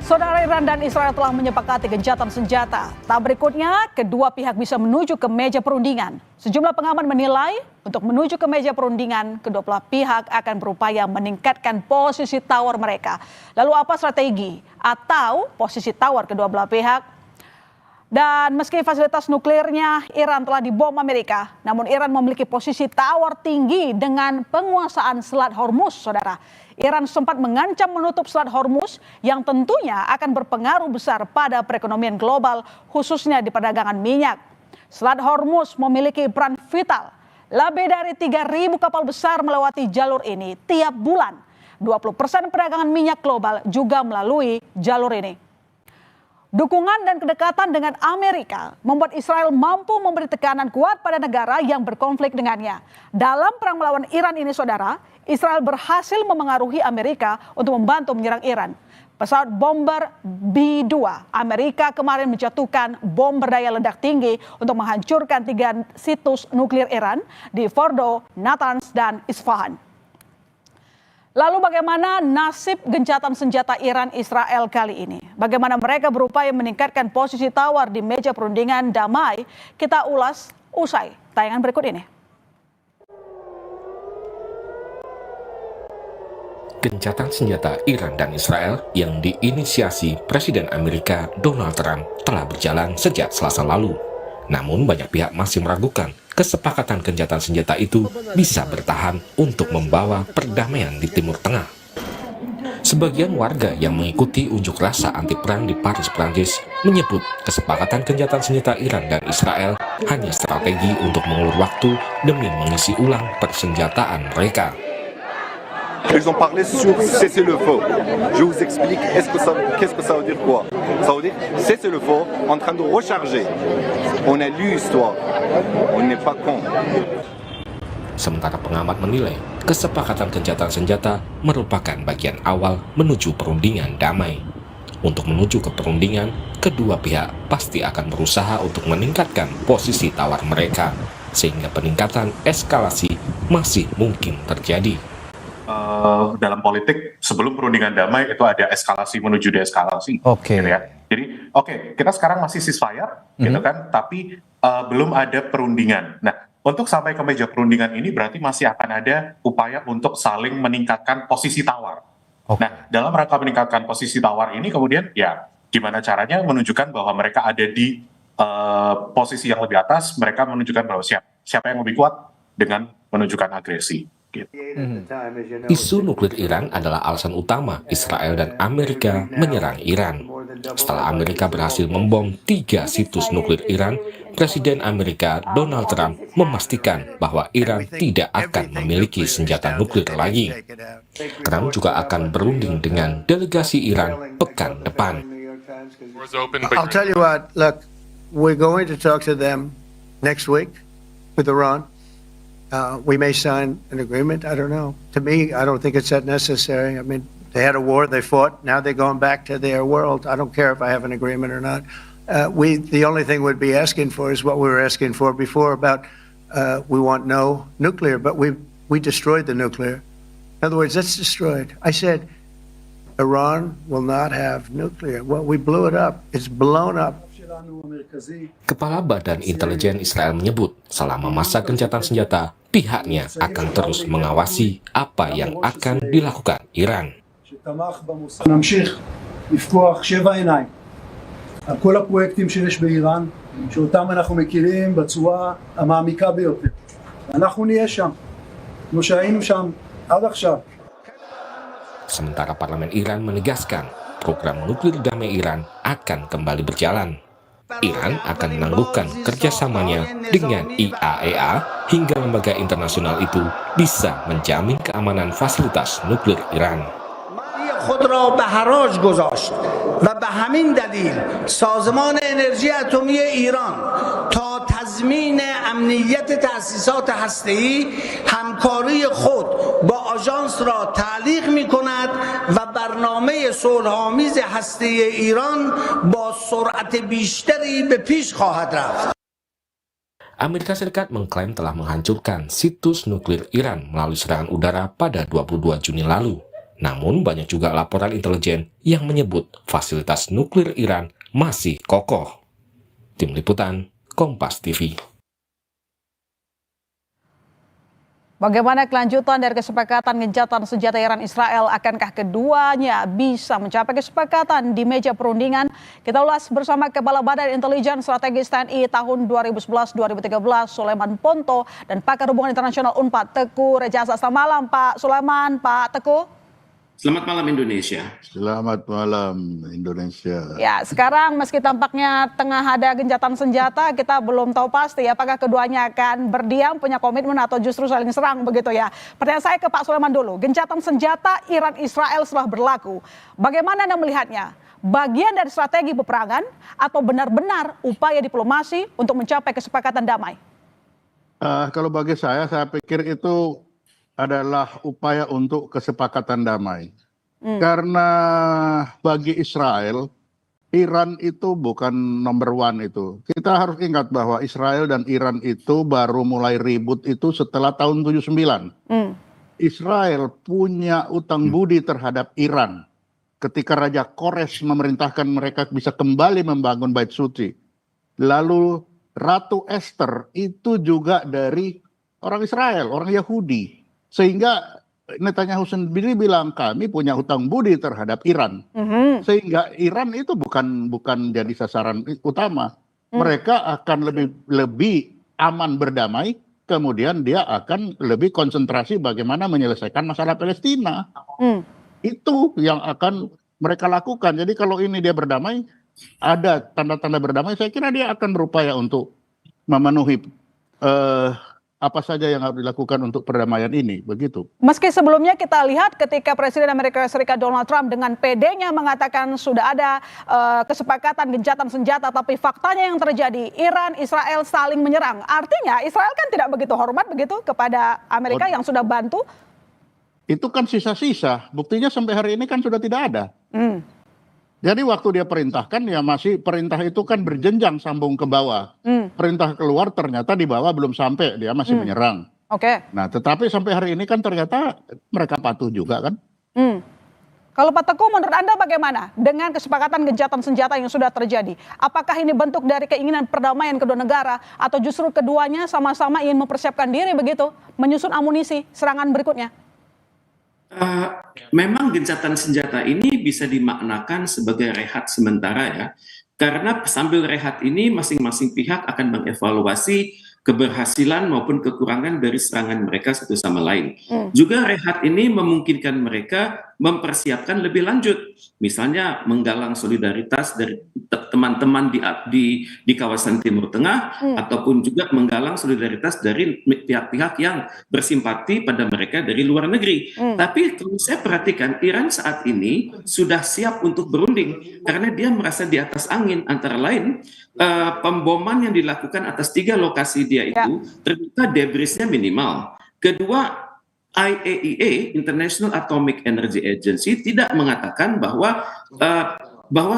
Saudara, Iran dan Israel telah menyepakati gencatan senjata. Tak berikutnya, kedua pihak bisa menuju ke meja perundingan. Sejumlah pengamat menilai untuk menuju ke meja perundingan, kedua belah pihak akan berupaya meningkatkan posisi tawar mereka. Lalu apa strategi atau posisi tawar kedua belah pihak? Dan meski fasilitas nuklirnya Iran telah dibom Amerika, namun Iran memiliki posisi tawar tinggi dengan penguasaan Selat Hormuz, saudara. Iran sempat mengancam menutup Selat Hormuz yang tentunya akan berpengaruh besar pada perekonomian global, khususnya di perdagangan minyak. Selat Hormuz memiliki peran vital. Lebih dari 3.000 kapal besar melewati jalur ini tiap bulan. 20% perdagangan minyak global juga melalui jalur ini. Dukungan dan kedekatan dengan Amerika membuat Israel mampu memberi tekanan kuat pada negara yang berkonflik dengannya. Dalam perang melawan Iran ini, saudara, Israel berhasil memengaruhi Amerika untuk membantu menyerang Iran. Pesawat bomber B-2 Amerika kemarin menjatuhkan bom berdaya ledak tinggi untuk menghancurkan 3 situs nuklir Iran di Fordo, Natanz, dan Isfahan. Lalu bagaimana nasib gencatan senjata Iran-Israel kali ini? Bagaimana mereka berupaya meningkatkan posisi tawar di meja perundingan damai? Kita ulas usai tayangan berikut ini. Gencatan senjata Iran dan Israel yang diinisiasi Presiden Amerika Donald Trump telah berjalan sejak Selasa lalu. Namun banyak pihak masih meragukan kesepakatan gencatan senjata itu bisa bertahan untuk membawa perdamaian di Timur Tengah. Sebagian warga yang mengikuti unjuk rasa anti perang di Paris, Prancis menyebut kesepakatan gencatan senjata Iran dan Israel hanya strategi untuk mengulur waktu demi mengisi ulang persenjataan mereka. Ils ont parlé sur cessez-le-feu. Je vous explique qu'est-ce que ça veut dire quoi. Ça veut dire cessez-le-feu en train de recharger. On a lu l'histoire. On n'est pas con. Sementara pengamat menilai kesepakatan gencatan senjata merupakan bagian awal menuju perundingan damai. Untuk menuju ke perundingan, kedua pihak pasti akan berusaha untuk meningkatkan posisi tawar mereka, sehingga peningkatan eskalasi masih mungkin terjadi. Dalam politik sebelum perundingan damai itu ada eskalasi menuju deeskalasi. Gitu ya. Jadi kita sekarang masih ceasefire gitu kan, tapi belum ada perundingan. Nah, untuk sampai ke meja perundingan ini berarti masih akan ada upaya untuk saling meningkatkan posisi tawar. Nah, dalam rangka meningkatkan posisi tawar ini kemudian ya gimana caranya menunjukkan bahwa mereka ada di posisi yang lebih atas, mereka menunjukkan bahwa siapa yang lebih kuat dengan menunjukkan agresi. Isu nuklir Iran adalah alasan utama Israel dan Amerika menyerang Iran. Setelah Amerika berhasil membom 3 situs nuklir Iran, Presiden Amerika Donald Trump memastikan bahwa Iran tidak akan memiliki senjata nuklir lagi. Trump juga akan berunding dengan delegasi Iran pekan depan. I'll tell you what, look, we're going to talk to them next week with Iran. We may sign an agreement. I don't know. To me, I don't think it's that necessary. I mean, they had a war, they fought. Now they're going back to their world. I don't care if I have an agreement or not. The only thing we'd be asking for is what we were asking for before about we want no nuclear, but we destroyed the nuclear. In other words, that's destroyed. I said Iran will not have nuclear. Well, we blew it up. It's blown up. Kepala Badan Intelijen Israel menyebut selama masa gencatan senjata, pihaknya akan terus mengawasi apa yang akan dilakukan Iran. נמשיך לפקוח 7 עיניים על כל הפרויקטים שיש באיראן, שאותם אנחנו מכירים בצורה המעמיקה ביותר. אנחנו נהיה שם, כמו שהיינו שם עד עכשיו. Sementara parlemen Iran menegaskan program nuklir damai Iran akan kembali berjalan. Iran akan menangguhkan kerjasamanya dengan IAEA hingga lembaga internasional itu bisa menjamin keamanan fasilitas nuklir Iran. خود را به حراج گذاشت و به همین دلیل سازمان انرژی اتمی ایران تا تضمین امنیت تأسیسات هسته‌ای همکاری خود با آژانس را تعلیق می‌کند و برنامه صلح‌آمیز هسته‌ای ایران با سرعت بیشتری به پیش خواهد رفت. Amerika Serikat mengklaim telah menghancurkan situs nuklir Iran melalui serangan udara pada 22 Juni lalu. Namun banyak juga laporan intelijen yang menyebut fasilitas nuklir Iran masih kokoh. Tim Liputan, Kompas TV. Bagaimana kelanjutan dari kesepakatan gencatan senjata Iran Israel? Akankah keduanya bisa mencapai kesepakatan di meja perundingan? Kita ulas bersama Kepala Badan Intelijen Strategis TNI tahun 2011-2013 Sulaiman Ponto dan pakar hubungan internasional UNPAD Teguh Rejasa. Selamat malam Pak Sulaiman, Pak Teguh. Selamat malam Indonesia. Selamat malam Indonesia. Ya, sekarang meski tampaknya tengah ada gencatan senjata, kita belum tahu pasti apakah keduanya akan berdiam, punya komitmen atau justru saling serang begitu ya. Pertanyaan saya ke Pak Sulaiman dulu. Gencatan senjata Iran Israel setelah berlaku, bagaimana Anda melihatnya? Bagian dari strategi peperangan atau benar-benar upaya diplomasi untuk mencapai kesepakatan damai? Kalau bagi saya pikir itu adalah upaya untuk kesepakatan damai. Karena bagi Israel, Iran itu bukan nomor one itu. Kita harus ingat bahwa Israel dan Iran itu baru mulai ribut itu setelah tahun 79. Israel punya utang budi terhadap Iran. Ketika Raja Kores memerintahkan mereka bisa kembali membangun Bait Suci. Lalu Ratu Esther itu juga dari orang Israel, orang Yahudi. Sehingga Netanyahu sendiri bilang kami punya hutang budi terhadap Iran. Sehingga Iran itu bukan jadi sasaran utama. Mereka akan lebih aman berdamai, kemudian dia akan lebih konsentrasi bagaimana menyelesaikan masalah Palestina. Itu yang akan mereka lakukan. Jadi kalau ini dia berdamai, ada tanda-tanda berdamai, saya kira dia akan berupaya untuk memenuhi apa saja yang harus dilakukan untuk perdamaian ini, begitu. Meski sebelumnya kita lihat ketika Presiden Amerika Serikat Donald Trump dengan PD-nya mengatakan sudah ada kesepakatan gencatan senjata, tapi faktanya yang terjadi Iran, Israel saling menyerang. Artinya Israel kan tidak begitu hormat begitu kepada Amerika yang sudah bantu. Itu kan sisa-sisa, buktinya sampai hari ini kan sudah tidak ada. Jadi waktu dia perintahkan ya masih perintah itu kan berjenjang sambung ke bawah. Perintah keluar ternyata di bawah belum sampai, dia masih menyerang. Oke. Nah tetapi sampai hari ini kan ternyata mereka patuh juga kan. Kalau Pak Teguh menurut Anda bagaimana dengan kesepakatan gencatan senjata yang sudah terjadi? Apakah ini bentuk dari keinginan perdamaian kedua negara atau justru keduanya sama-sama ingin mempersiapkan diri begitu, menyusun amunisi serangan berikutnya? Memang gencatan senjata ini bisa dimaknakan sebagai rehat sementara ya, karena sambil rehat ini masing-masing pihak akan mengevaluasi keberhasilan maupun kekurangan dari serangan mereka satu sama lain. Juga rehat ini memungkinkan mereka mempersiapkan lebih lanjut, misalnya menggalang solidaritas dari teman-teman di kawasan Timur Tengah, ataupun juga menggalang solidaritas dari pihak-pihak yang bersimpati pada mereka dari luar negeri. Tapi kalau saya perhatikan, Iran saat ini sudah siap untuk berunding karena dia merasa di atas angin. Antara lain pemboman yang dilakukan atas 3 lokasi dia itu ternyata debrisnya minimal. Kedua, IAEA International Atomic Energy Agency tidak mengatakan bahwa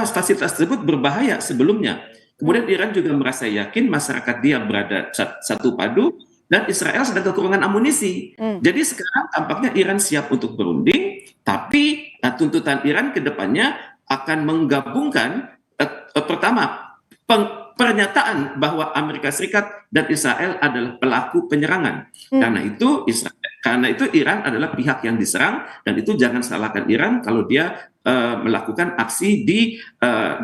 fasilitas tersebut berbahaya sebelumnya. Kemudian Iran juga merasa yakin masyarakat dia berada satu padu dan Israel sedang kekurangan amunisi. Jadi sekarang tampaknya Iran siap untuk berunding, tapi tuntutan Iran ke depannya akan menggabungkan pertama pernyataan bahwa Amerika Serikat dan Israel adalah pelaku penyerangan. Karena itu Iran adalah pihak yang diserang, dan itu jangan salahkan Iran kalau dia melakukan aksi di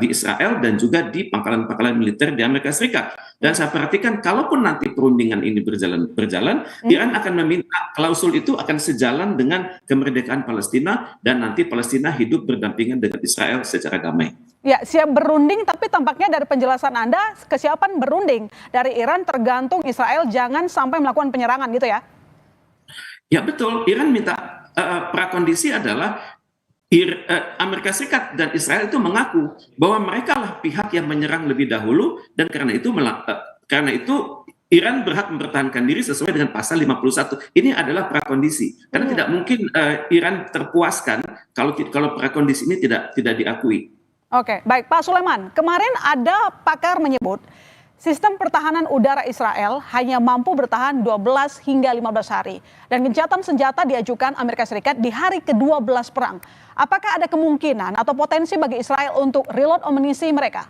Israel dan juga di pangkalan-pangkalan militer di Amerika Serikat. Dan saya perhatikan kalaupun nanti perundingan ini berjalan, Iran akan meminta klausul itu akan sejalan dengan kemerdekaan Palestina dan nanti Palestina hidup berdampingan dengan Israel secara damai. Ya, siap berunding, tapi tampaknya dari penjelasan Anda, kesiapan berunding dari Iran tergantung Israel jangan sampai melakukan penyerangan gitu ya? Ya betul, Iran minta prakondisi adalah Amerika Serikat dan Israel itu mengaku bahwa mereka lah pihak yang menyerang lebih dahulu, dan karena itu Iran berhak mempertahankan diri sesuai dengan pasal 51. Ini adalah prakondisi, karena tidak mungkin Iran terpuaskan kalau prakondisi ini tidak diakui. Oke, baik Pak Sulaiman. Kemarin ada pakar menyebut Sistem pertahanan udara Israel hanya mampu bertahan 12 hingga 15 hari. Dan gencatan senjata diajukan Amerika Serikat di hari ke-12 perang. Apakah ada kemungkinan atau potensi bagi Israel untuk reload amunisi mereka?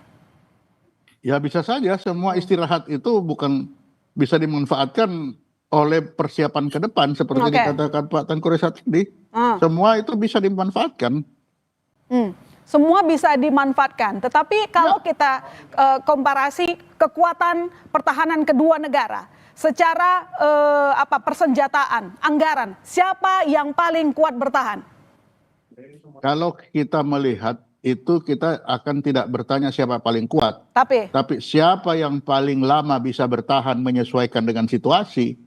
Ya bisa saja, semua istirahat itu bukan bisa dimanfaatkan oleh persiapan ke depan seperti dikatakan Pak Tengku Reza tadi. Semua itu bisa dimanfaatkan. Semua bisa dimanfaatkan, tetapi kalau kita komparasi kekuatan pertahanan kedua negara secara persenjataan, anggaran, siapa yang paling kuat bertahan? Kalau kita melihat itu kita akan tidak bertanya siapa paling kuat, tapi siapa yang paling lama bisa bertahan menyesuaikan dengan situasi.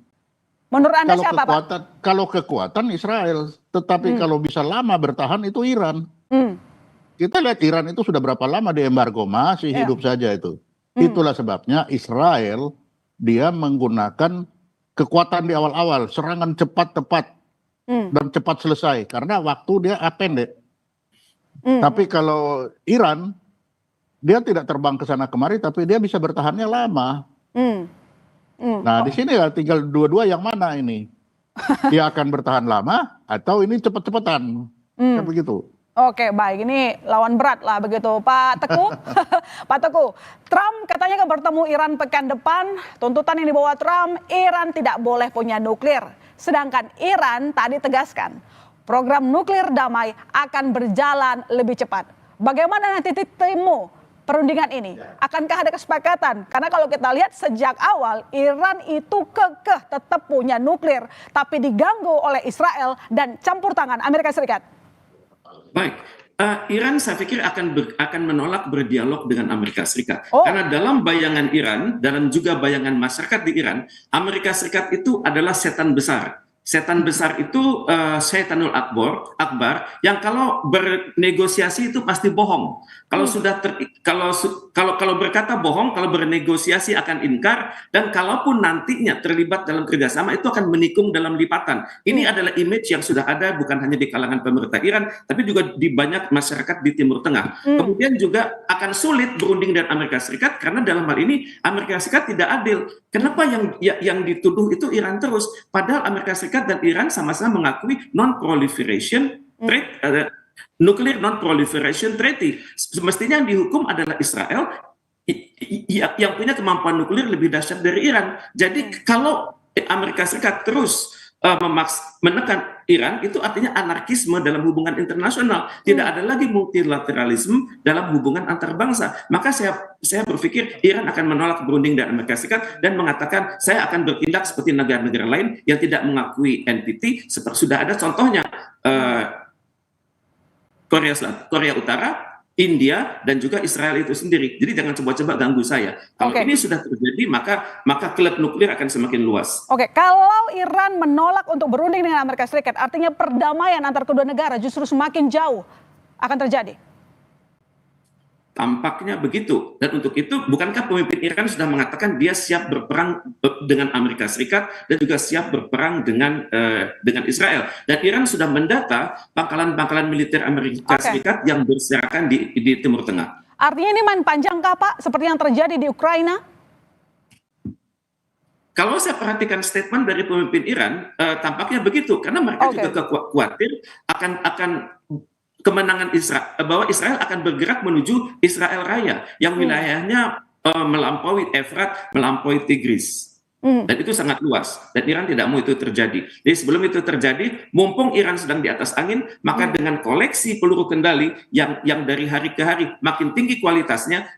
Menurut Anda siapa, Pak? Kalau kekuatan Israel, tetapi kalau bisa lama bertahan itu Iran. Kita lihat Iran itu sudah berapa lama di embargo, masih hidup saja itu. Itulah sebabnya Israel dia menggunakan kekuatan di awal-awal, serangan cepat tepat dan cepat selesai karena waktu dia pendek. Tapi kalau Iran dia tidak terbang ke sana kemari, tapi dia bisa bertahannya lama. Nah di sini ya tinggal dua-dua yang mana ini? Dia akan bertahan lama atau ini cepat-cepatan? Kan begitu. Oke, baik. Ini lawan berat lah begitu, Pak Teguh. Pak Teguh, Trump katanya akan bertemu Iran pekan depan. Tuntutan yang dibawa Trump, Iran tidak boleh punya nuklir. Sedangkan Iran tadi tegaskan, program nuklir damai akan berjalan lebih cepat. Bagaimana nanti titikmu perundingan ini? Akankah ada kesepakatan? Karena kalau kita lihat sejak awal, Iran itu kekeh tetap punya nuklir, tapi diganggu oleh Israel dan campur tangan Amerika Serikat. Baik, Iran saya pikir akan menolak berdialog dengan Amerika Serikat. Karena dalam bayangan Iran dan juga bayangan masyarakat di Iran, Amerika Serikat itu adalah setan besar. Setan besar itu Syaitanul Akbar yang kalau bernegosiasi itu pasti bohong. Kalau sudah kalau berkata bohong, kalau bernegosiasi akan ingkar, dan kalaupun nantinya terlibat dalam kerjasama itu akan menikung dalam lipatan. Ini adalah image yang sudah ada bukan hanya di kalangan pemerintah Iran, tapi juga di banyak masyarakat di Timur Tengah. Kemudian juga akan sulit berunding dengan Amerika Serikat karena dalam hal ini Amerika Serikat tidak adil. Kenapa yang dituduh itu Iran terus? Padahal Amerika Serikat dan Iran sama-sama mengakui non-proliferation trade, nuclear non-proliferation treaty. Semestinya yang dihukum adalah Israel yang punya kemampuan nuklir lebih dahsyat dari Iran. Jadi kalau Amerika Serikat terus menekan Iran, itu artinya anarkisme dalam hubungan internasional. Tidak ada lagi multilateralisme dalam hubungan antar bangsa. Maka saya berpikir Iran akan menolak berunding dengan Amerika Serikat dan mengatakan saya akan bertindak seperti negara-negara lain yang tidak mengakui NPT. Seperti sudah ada contohnya Korea Utara, India, dan juga Israel itu sendiri. Jadi jangan coba-coba ganggu saya. Kalau ini sudah terjadi, maka klub nuklir akan semakin luas. Oke, kalau Iran menolak untuk berunding dengan Amerika Serikat, artinya perdamaian antar kedua negara justru semakin jauh akan terjadi. Tampaknya begitu. Dan untuk itu, bukankah pemimpin Iran sudah mengatakan dia siap berperang dengan Amerika Serikat dan juga siap berperang dengan Israel. Dan Iran sudah mendata pangkalan-pangkalan militer Amerika Serikat yang berserakan di Timur Tengah. Artinya ini main panjang kah, Pak? Seperti yang terjadi di Ukraina? Kalau saya perhatikan statement dari pemimpin Iran, tampaknya begitu. Karena mereka juga khawatir akan kemenangan Israel, bahwa Israel akan bergerak menuju Israel Raya yang wilayahnya melampaui Efrat, melampaui Tigris. Dan itu sangat luas, dan Iran tidak mau itu terjadi. Jadi sebelum itu terjadi, mumpung Iran sedang di atas angin, maka dengan koleksi peluru kendali yang dari hari ke hari makin tinggi kualitasnya,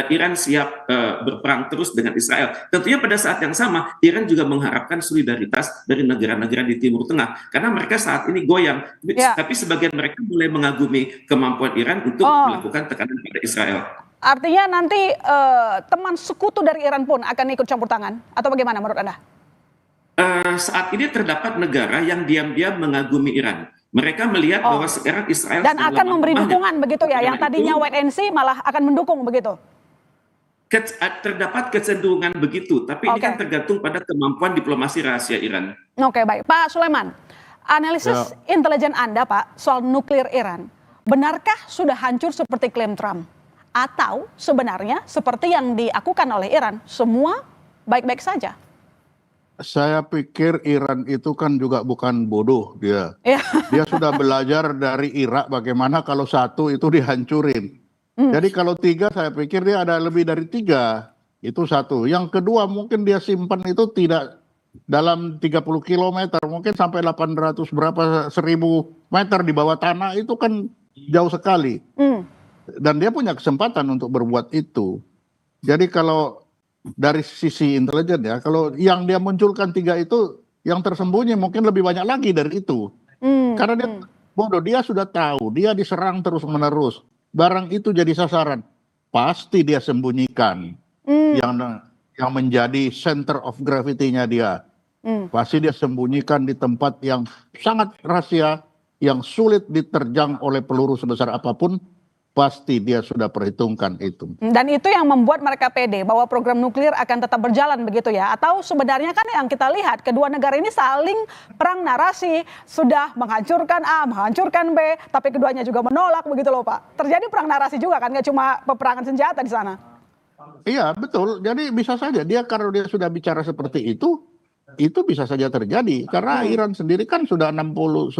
Iran siap berperang terus dengan Israel. Tentunya pada saat yang sama, Iran juga mengharapkan solidaritas dari negara-negara di Timur Tengah, karena mereka saat ini goyang. Tapi sebagian mereka mulai mengagumi kemampuan Iran untuk melakukan tekanan pada Israel. Artinya nanti teman sekutu dari Iran pun akan ikut campur tangan, atau bagaimana menurut Anda? Saat ini terdapat negara yang diam-diam mengagumi Iran. Mereka melihat bahwa sekarang Israel dan akan memberi dukungan begitu ya, yang tadinya wait and see malah akan mendukung begitu. Terdapat kecenderungan begitu, tapi ini kan tergantung pada kemampuan diplomasi rahasia Iran. Oke, baik. Pak Sulaiman, analisis intelijen Anda, Pak, soal nuklir Iran, benarkah sudah hancur seperti klaim Trump? Atau sebenarnya seperti yang dilakukan oleh Iran, semua baik-baik saja? Saya pikir Iran itu kan juga bukan bodoh dia. Dia sudah belajar dari Irak bagaimana kalau satu itu dihancurin. Jadi kalau 3 saya pikir dia ada lebih dari 3. Itu satu. Yang kedua mungkin dia simpan itu tidak dalam 30 km, mungkin sampai 800 1000 meter di bawah tanah, itu kan jauh sekali. Dan dia punya kesempatan untuk berbuat itu. Jadi kalau dari sisi intelijen ya, kalau yang dia munculkan 3 itu, yang tersembunyi mungkin lebih banyak lagi dari itu. Karena dia bodoh, dia sudah tahu, dia diserang terus-menerus. Barang itu jadi sasaran, pasti dia sembunyikan. Yang menjadi center of gravity-nya dia. Pasti dia sembunyikan di tempat yang sangat rahasia, yang sulit diterjang oleh peluru sebesar apapun. Pasti dia sudah perhitungkan itu. Dan itu yang membuat mereka pede bahwa program nuklir akan tetap berjalan begitu ya? Atau sebenarnya kan yang kita lihat kedua negara ini saling perang narasi, sudah menghancurkan A, menghancurkan B, tapi keduanya juga menolak begitu loh Pak. Terjadi perang narasi juga kan, nggak cuma peperangan senjata di sana. Iya betul, jadi bisa saja dia kalau dia sudah bicara seperti itu bisa saja terjadi. Karena Iran sendiri kan sudah 60%.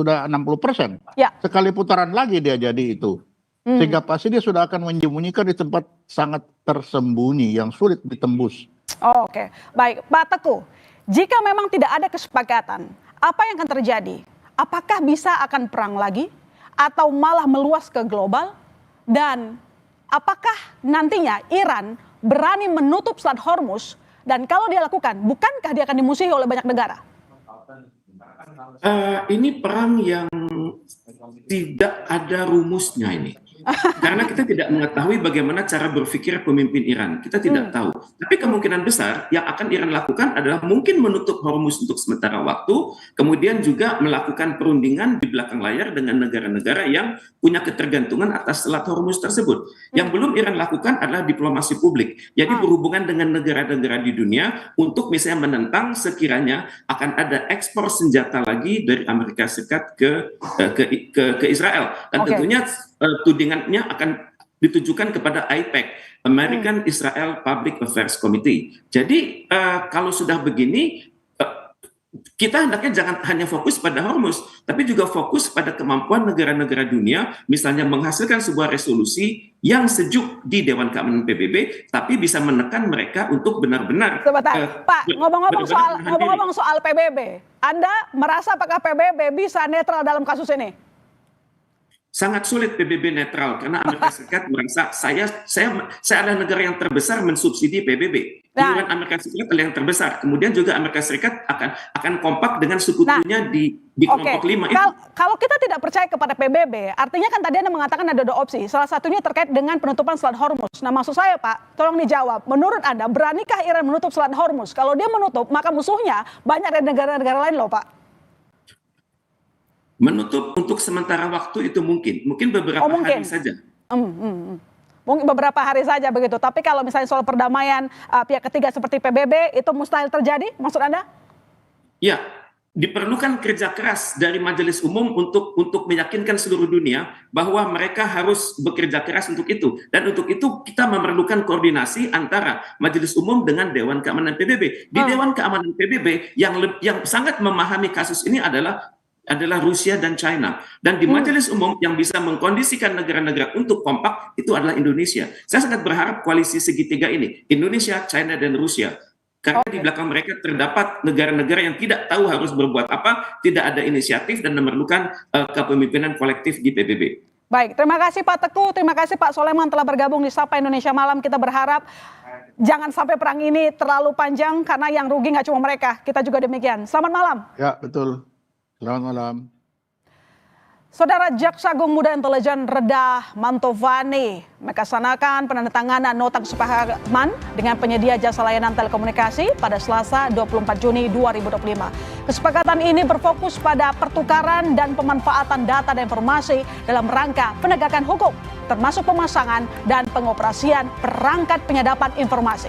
Ya. Sekali putaran lagi dia jadi itu. Sehingga pasti dia sudah akan menyembunyikan di tempat sangat tersembunyi yang sulit ditembus. Oke, baik Pak Teguh. Jika memang tidak ada kesepakatan, apa yang akan terjadi? Apakah bisa akan perang lagi? Atau malah meluas ke global? Dan apakah nantinya Iran berani menutup Selat Hormuz? Dan kalau dia lakukan, bukankah dia akan dimusuhi oleh banyak negara? Ini perang yang tidak ada rumusnya ini. Karena kita tidak mengetahui bagaimana cara berpikir pemimpin Iran. Kita tidak tahu. Tapi kemungkinan besar yang akan Iran lakukan adalah mungkin menutup Hormuz untuk sementara waktu, kemudian juga melakukan perundingan di belakang layar dengan negara-negara yang punya ketergantungan atas Selat Hormuz tersebut. Yang belum Iran lakukan adalah diplomasi publik. Jadi berhubungan dengan negara-negara di dunia untuk misalnya menentang sekiranya akan ada ekspor senjata lagi dari Amerika Serikat ke Israel. Dan tentunya tudingannya akan ditujukan kepada AIPAC, American Israel Public Affairs Committee. Jadi kalau sudah begini, kita hendaknya jangan hanya fokus pada Hormuz, tapi juga fokus pada kemampuan negara-negara dunia, misalnya menghasilkan sebuah resolusi yang sejuk di Dewan Keamanan PBB, tapi bisa menekan mereka untuk benar-benar. Sebentar, Pak, ngomong-ngomong soal PBB, Anda merasa apakah PBB bisa netral dalam kasus ini? Sangat sulit PBB netral karena Amerika Serikat merasa saya adalah negara yang terbesar mensubsidi PBB. Iuran Amerika Serikat adalah yang terbesar. Kemudian juga Amerika Serikat akan kompak dengan sekutunya di kelompok 5 itu. Kalau kita tidak percaya kepada PBB, artinya kan tadi Anda mengatakan ada 2 opsi. Salah satunya terkait dengan penutupan Selat Hormuz. Nah, maksud saya Pak, tolong dijawab. Menurut Anda, beranikah Iran menutup Selat Hormuz? Kalau dia menutup, maka musuhnya banyak dari negara-negara lain loh Pak. Menutup untuk sementara waktu itu mungkin beberapa hari saja. Mungkin beberapa hari saja begitu. Tapi kalau misalnya soal perdamaian pihak ketiga seperti PBB itu mustahil terjadi, maksud Anda? Ya, diperlukan kerja keras dari Majelis Umum untuk meyakinkan seluruh dunia bahwa mereka harus bekerja keras untuk itu. Dan untuk itu kita memerlukan koordinasi antara Majelis Umum dengan Dewan Keamanan PBB. Di Dewan Keamanan PBB yang sangat memahami kasus ini adalah Rusia dan China. Dan di Majelis Umum yang bisa mengkondisikan negara-negara untuk kompak itu adalah Indonesia. Saya sangat berharap koalisi segitiga ini, Indonesia, China, dan Rusia. Karena di belakang mereka terdapat negara-negara yang tidak tahu harus berbuat apa, tidak ada inisiatif dan memerlukan kepemimpinan kolektif di PBB. Baik, terima kasih Pak Teguh, terima kasih Pak Soleman telah bergabung di Sapa Indonesia Malam. Kita berharap jangan sampai perang ini terlalu panjang karena yang rugi nggak cuma mereka, kita juga demikian. Selamat malam. Ya, betul. Selamat malam. Saudara Jaksa Agung Muda Intelijen Reda Mantovani melaksanakan penandatanganan nota kesepakatan dengan penyedia jasa layanan telekomunikasi pada Selasa 24 Juni 2025. Kesepakatan ini berfokus pada pertukaran dan pemanfaatan data dan informasi dalam rangka penegakan hukum, termasuk pemasangan dan pengoperasian perangkat penyadapan informasi.